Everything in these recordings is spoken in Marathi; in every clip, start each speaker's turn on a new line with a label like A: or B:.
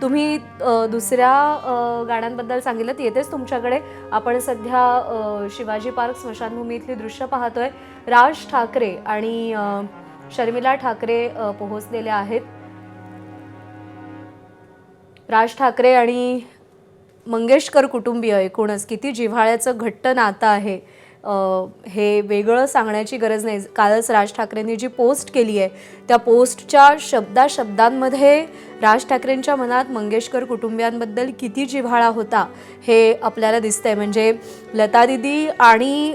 A: तुम्ही दुसऱ्या गाण्यांबद्दल सांगितलं येतेच तुमच्याकडे. आपण सध्या शिवाजी पार्क स्मशानभूमी इथली दृश्य पाहतोय. राज ठाकरे आणि शर्मिला ठाकरे पोहोचलेले आहेत. राज ठाकरे आणि मंगेशकर कुटुंबीय एकूणच किती जिव्हाळ्याचं घट्ट नातं आहे हे वेगळं सांगण्याची गरज नाही. कालच राज ठाकरेंनी जी पोस्ट केली आहे त्या पोस्टच्या शब्दांमध्ये राज ठाकरेंच्या मनात मंगेशकर कुटुंबियांबद्दल किती जिव्हाळा होता हे आपल्याला दिसतंय. म्हणजे लता दीदी आणि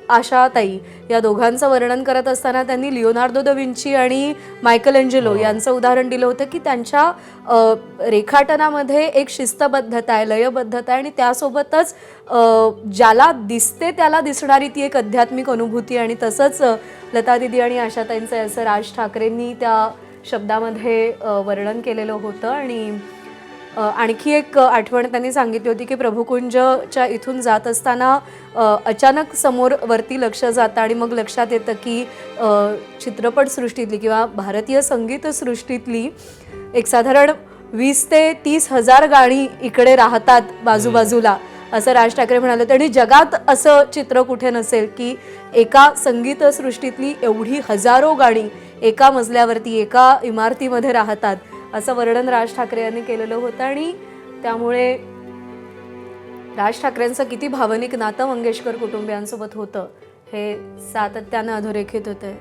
A: आशाताई या दोघांचं वर्णन करत असताना त्यांनी लिओनार्दो दा विंची आणि मायकल एंजेलो यांचं उदाहरण दिलं होतं की त्यांच्या रेखाटनामध्ये एक शिस्तबद्धता आहे, लयबद्धता आहे आणि त्यासोबतच ज्याला दिसते त्याला दिसणारी ती एक आध्यात्मिक अनुभूती. आणि तसंच लता दीदी आणि आशाताईंचं असं राज ठाकरेंनी त्या शब्दामध्ये वर्णन केलेलं होतं. आणि आणखी एक आठवण त्यांनी सांगितली होती की प्रभुकुंजच्या इथून जात असताना अचानक समोर वरती लक्ष जातं आणि मग लक्षात येतं की चित्रपटसृष्टीतली किंवा भारतीय संगीतसृष्टीतली एक साधारण 20 ते 30 हजार गाणी इकडे राहतात बाजूबाजूला असं राज ठाकरे म्हणाले. आणि जगात असं चित्र कुठे नसेल की एका संगीतसृष्टीतली एवढी हजारो गाणी एका मजल्यावरती एका इमारतीमध्ये राहतात असं वर्णन राज ठाकरे यांनी केलेलं होतं. आणि त्यामुळे राज ठाकरेंचं किती भावनिक नातं मंगेशकर कुटुंबियांसोबत होतं हे सातत्यानं अधोरेखित होतंय.